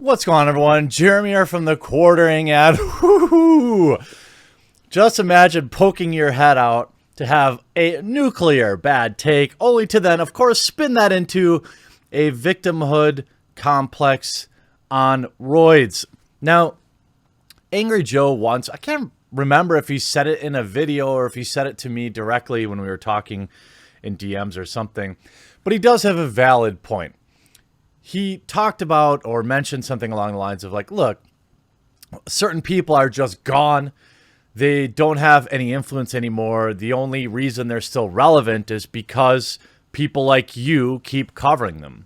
What's going on, everyone? Jeremy here from the Quartering ad. Woo-hoo! Just imagine poking your head out to have a nuclear bad take, only to then, of course, spin that into a victimhood complex on roids. Now, Angry Joe once, I can't remember if he said it in a video or if he said it to me directly when we were talking in DMs or something, but he does have a valid point. He talked about or mentioned something along the lines of like, look, certain people are just gone. They don't have any influence anymore. The only reason they're still relevant is because people like you keep covering them.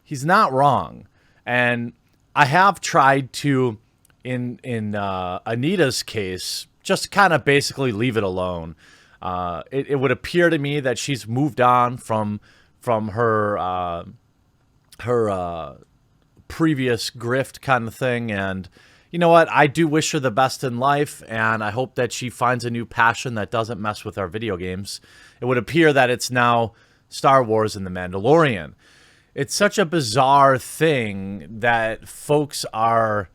He's not wrong. And I have tried to, in Anita's case, just kind of basically leave it alone. It would appear to me that she's moved on from her previous grift kind of thing. And you know what? I do wish her the best in life, and I hope that she finds a new passion that doesn't mess with our video games. It would appear that it's now Star Wars and The Mandalorian. It's such a bizarre thing that folks are,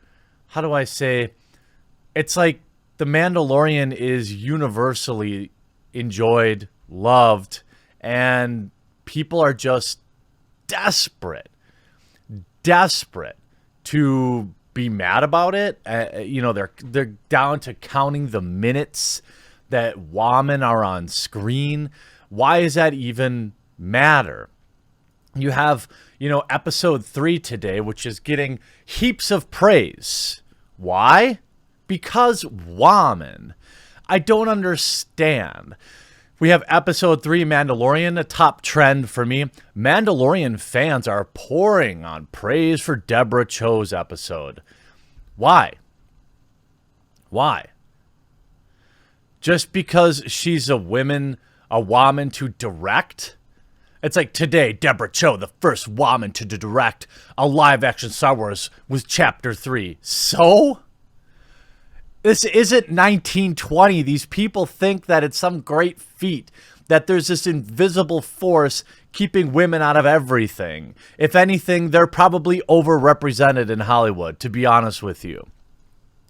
how do I say, it's like The Mandalorian is universally enjoyed, loved, and people are just desperate to be mad about it. You know, they're down to counting the minutes that women are on screen. Why does that even matter? You have, you know, episode 3 today, which is getting heaps of praise. Why? Because women. I don't understand. We have episode 3, Mandalorian, a top trend for me. Mandalorian fans are pouring on praise for Deborah Cho's episode. Why? Why? Just because she's a woman to direct? It's like today, Deborah Cho, the first woman to direct a live-action Star Wars with Chapter 3. So? This isn't 1920. These people think that it's some great feat, that there's this invisible force keeping women out of everything. If anything, they're probably overrepresented in Hollywood, to be honest with you.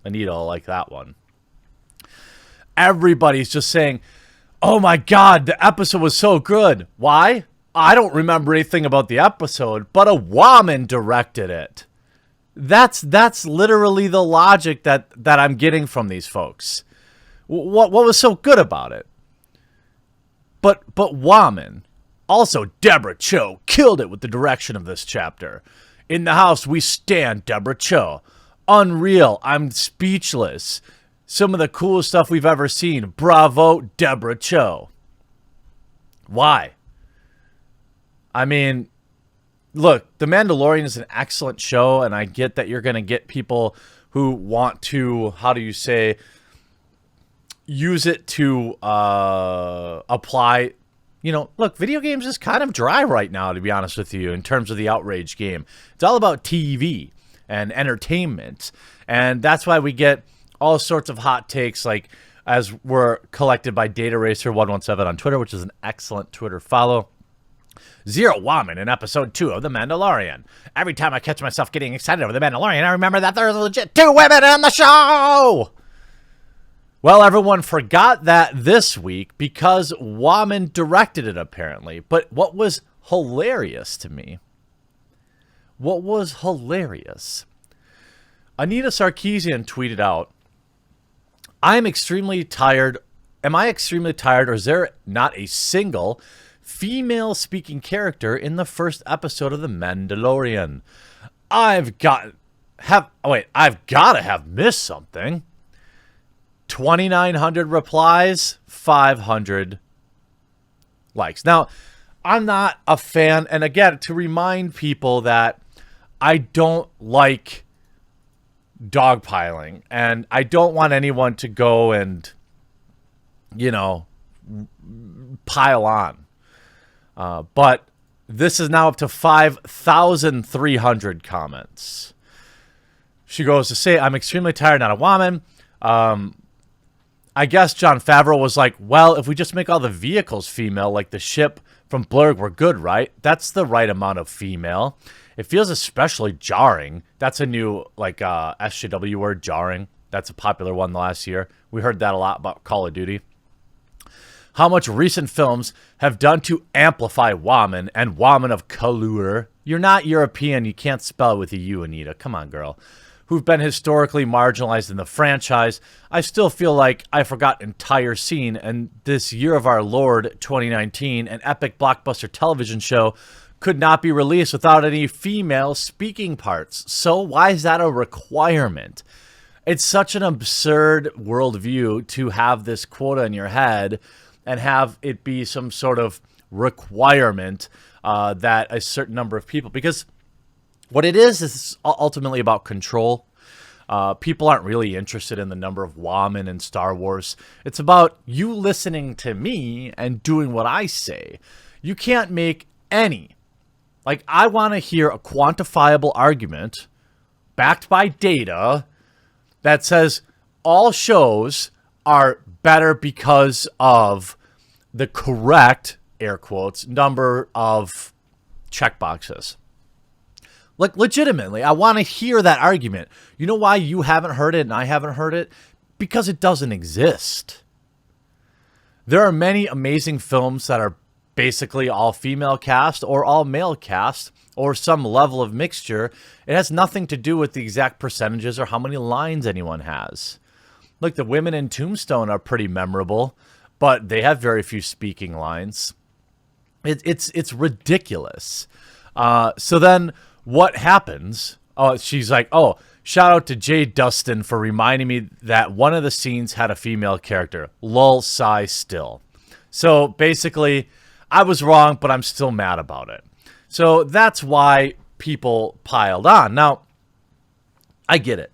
Anita will like that one. Everybody's just saying, oh my God, the episode was so good. Why? I don't remember anything about the episode, but a woman directed it. That's literally the logic that I'm getting from these folks. What was so good about it? But woman, also Deborah Cho killed it with the direction of this chapter. In the house we stand, Deborah Cho. Unreal. I'm speechless. Some of the coolest stuff we've ever seen. Bravo, Deborah Cho. Why? I mean, look, The Mandalorian is an excellent show, and I get that you're going to get people who want to, how do you say, use it to apply. You know, look, video games is kind of dry right now, to be honest with you, in terms of the outrage game. It's all about TV and entertainment, and that's why we get all sorts of hot takes, like as were collected by Data Racer 117 on Twitter, which is an excellent Twitter follow. Zero woman in episode 2 of The Mandalorian. Every time I catch myself getting excited over The Mandalorian, I remember that there's legit 2 women in the show! Well, everyone forgot that this week because woman directed it, apparently. But what was hilarious to me, Anita Sarkeesian tweeted out, I'm extremely tired. Am I extremely tired, or is there not a single female speaking character in the first episode of The Mandalorian? I've got to have missed something. 2,900 replies, 500 likes. Now, I'm not a fan, and again, to remind people that I don't like dogpiling, and I don't want anyone to go and, you know, pile on. But this is now up to 5,300 comments. She goes to say, I'm extremely tired, not a woman. I guess Jon Favreau was like, well, if we just make all the vehicles female, like the ship from Blurg were good, right? That's the right amount of female. It feels especially jarring. That's a new, like, SJW word, jarring. That's a popular one the last year. We heard that a lot about Call of Duty. How much recent films have done to amplify woman and woman of color. You're not European. You can't spell it with a U, Anita. Come on, girl. Who've been historically marginalized in the franchise. I still feel like I forgot entire scene, and this year of our Lord, 2019, an epic blockbuster television show could not be released without any female speaking parts. So why is that a requirement? It's such an absurd worldview to have this quota in your head and have it be some sort of requirement that a certain number of people, because what it is ultimately about control. People aren't really interested in the number of women in Star Wars. It's about you listening to me and doing what I say. You can't make any. Like, I want to hear a quantifiable argument backed by data that says all shows are better because of the correct, air quotes, number of checkboxes. Like, legitimately, I want to hear that argument. You know why you haven't heard it and I haven't heard it? Because it doesn't exist. There are many amazing films that are basically all female cast or all male cast or some level of mixture. It has nothing to do with the exact percentages or how many lines anyone has. Like, the women in Tombstone are pretty memorable, but they have very few speaking lines. It's ridiculous. So then what happens? Oh, she's like, oh, shout out to Jay Dustin for reminding me that one of the scenes had a female character. Lol, sigh still. So basically, I was wrong, but I'm still mad about it. So that's why people piled on. Now, I get it.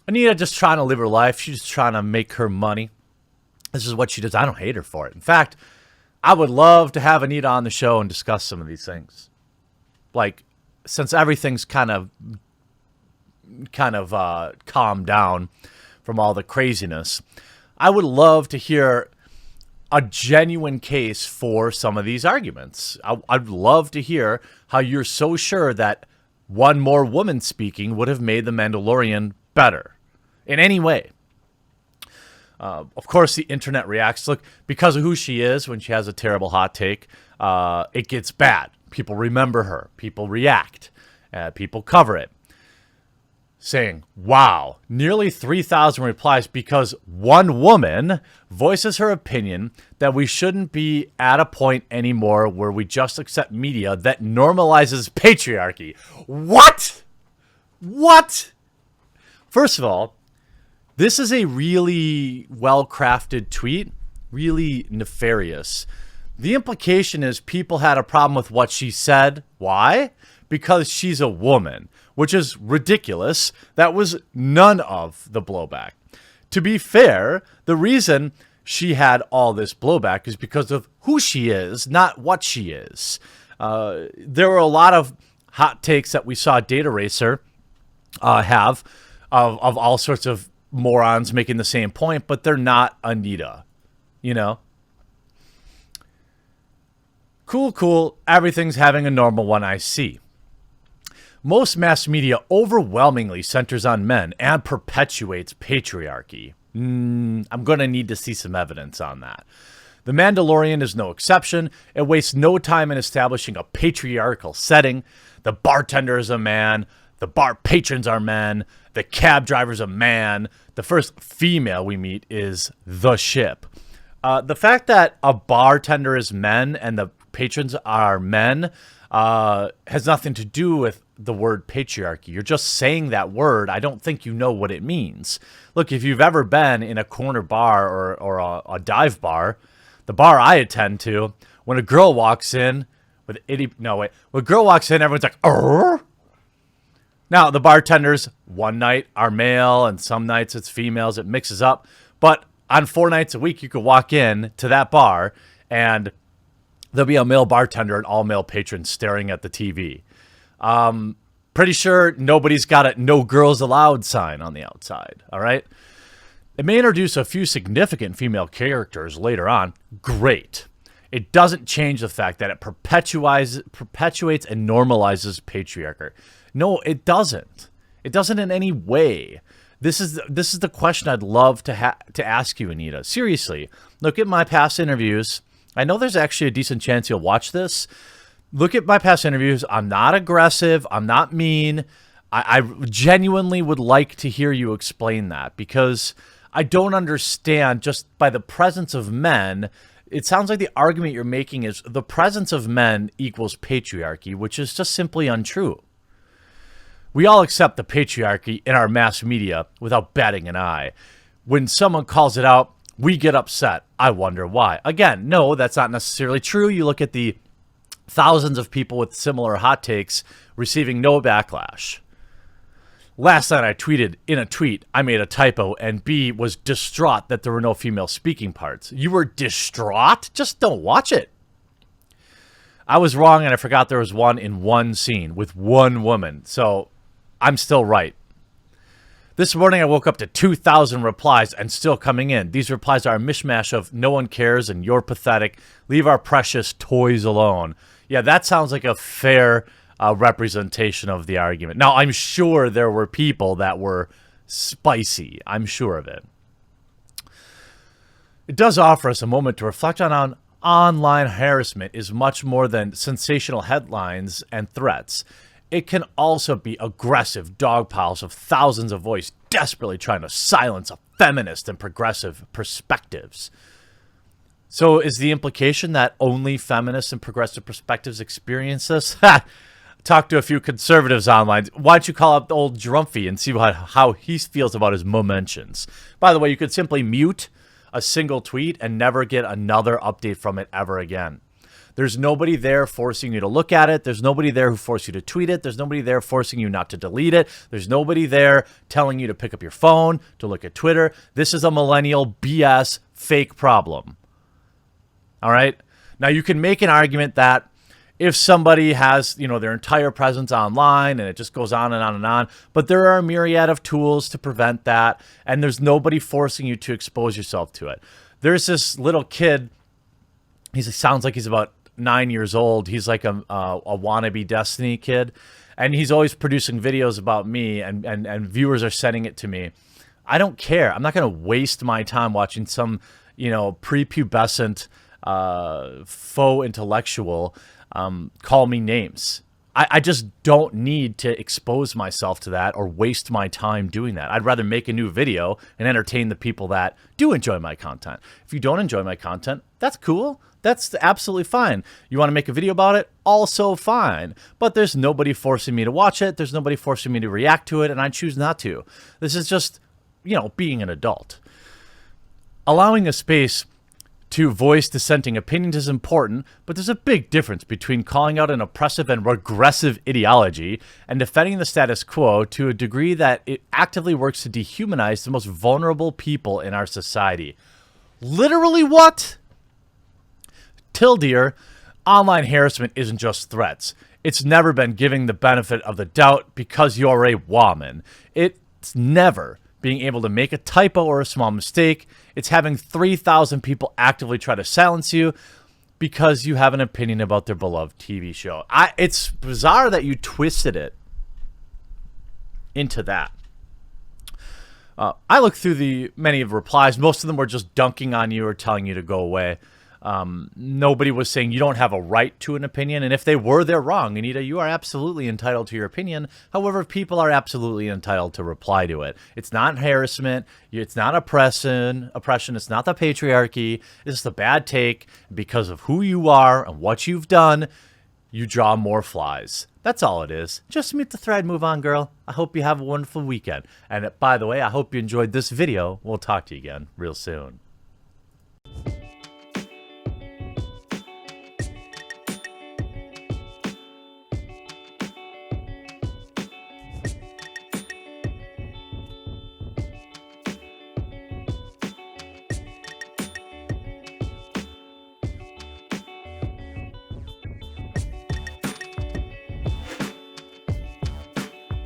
Anita just trying to live her life. She's just trying to make her money. This is what she does. I don't hate her for it. In fact, I would love to have Anita on the show and discuss some of these things. Like, since everything's kind of calmed down from all the craziness, I would love to hear a genuine case for some of these arguments. I'd love to hear how you're so sure that one more woman speaking would have made The Mandalorian better in any way. Of course, the internet reacts. Look, because of who she is, when she has a terrible hot take, it gets bad. People remember her. People react. People cover it. Saying, wow, nearly 3,000 replies because one woman voices her opinion that we shouldn't be at a point anymore where we just accept media that normalizes patriarchy. What? What? First of all, this is a really well-crafted tweet, really nefarious. The implication is people had a problem with what she said. Why? Because she's a woman, which is ridiculous. That was none of the blowback. To be fair, the reason she had all this blowback is because of who she is, not what she is. There were a lot of hot takes that we saw Data Racer have of all sorts of morons making the same point, but they're not Anita, you know? Cool. Everything's having a normal one, I see. Most mass media overwhelmingly centers on men and perpetuates patriarchy. I'm going to need to see some evidence on that. The Mandalorian is no exception. It wastes no time in establishing a patriarchal setting. The bartender is a man. The bar patrons are men. The cab driver's a man. The first female we meet is the ship. The fact that a bartender is men and the patrons are men has nothing to do with the word patriarchy. You're just saying that word. I don't think you know what it means. Look, if you've ever been in a corner bar or a dive bar, the bar I attend to, when a girl walks in with when a girl walks in, everyone's like, "Arr!" Now, the bartenders one night are male and some nights it's females. It mixes up. But on 4 nights a week, you could walk in to that bar and there'll be a male bartender and all male patrons staring at the TV. Pretty sure nobody's got a no girls allowed sign on the outside. All right. It may introduce a few significant female characters later on. Great. It doesn't change the fact that it perpetuates and normalizes patriarchy. No, it doesn't. It doesn't in any way. This is the question I'd love to ask you, Anita. Seriously, look at my past interviews. I know there's actually a decent chance you'll watch this. Look at my past interviews. I'm not aggressive. I'm not mean. I genuinely would like to hear you explain that, because I don't understand, just by the presence of men. It sounds like the argument you're making is the presence of men equals patriarchy, which is just simply untrue. We all accept the patriarchy in our mass media without batting an eye. When someone calls it out, we get upset. I wonder why. Again, no, that's not necessarily true. You look at the thousands of people with similar hot takes receiving no backlash. Last night I tweeted in a tweet I made a typo, and B was distraught that there were no female speaking parts. You were distraught? Just don't watch it. I was wrong, and I forgot there was one in one scene with one woman. So I'm still right. This morning I woke up to 2,000 replies and still coming in. These replies are a mishmash of "no one cares" and "you're pathetic," "leave our precious toys alone." Yeah, that sounds like a fair representation of the argument. Now, I'm sure there were people that were spicy. I'm sure of it. It does offer us a moment to reflect on online harassment is much more than sensational headlines and threats. It can also be aggressive dog piles of thousands of voices desperately trying to silence a feminist and progressive perspectives. So is the implication that only feminists and progressive perspectives experience this? Talk to a few conservatives online. Why don't you call up the old Drumpy and see how he feels about his mentions? By the way, you could simply mute a single tweet and never get another update from it ever again. There's nobody there forcing you to look at it. There's nobody there who forced you to tweet it. There's nobody there forcing you not to delete it. There's nobody there telling you to pick up your phone, to look at Twitter. This is a millennial BS fake problem. All right? Now, you can make an argument that if somebody has, their entire presence online and it just goes on and on and on, but there are a myriad of tools to prevent that, and there's nobody forcing you to expose yourself to it. There's this little kid. He sounds like he's about 9 years old. He's like a wannabe Destiny kid, and he's always producing videos about me, and viewers are sending it to me. I don't care. I'm not going to waste my time watching some, prepubescent faux intellectual call me names. I just don't need to expose myself to that or waste my time doing that. I'd rather make a new video and entertain the people that do enjoy my content. If you don't enjoy my content, that's cool. That's absolutely fine. You want to make a video about it? Also fine. But there's nobody forcing me to watch it. There's nobody forcing me to react to it, and I choose not to. This is just, being an adult. Allowing a space to voice dissenting opinions is important, but there's a big difference between calling out an oppressive and regressive ideology and defending the status quo to a degree that it actively works to dehumanize the most vulnerable people in our society. Literally what? Tildeer, online harassment isn't just threats. It's never been giving the benefit of the doubt because you're a woman. It's never being able to make a typo or a small mistake. It's having 3,000 people actively try to silence you because you have an opinion about their beloved TV show. It's bizarre that you twisted it into that. I looked through many of the replies. Most of them were just dunking on you or telling you to go away. Nobody was saying you don't have a right to an opinion. And if they were, they're wrong. Anita, you are absolutely entitled to your opinion. However, people are absolutely entitled to reply to it. It's not harassment. It's not oppression. It's not the patriarchy. It's the bad take. Because of who you are and what you've done, you draw more flies. That's all it is. Just meet the thread. Move on, girl. I hope you have a wonderful weekend. And by the way, I hope you enjoyed this video. We'll talk to you again real soon.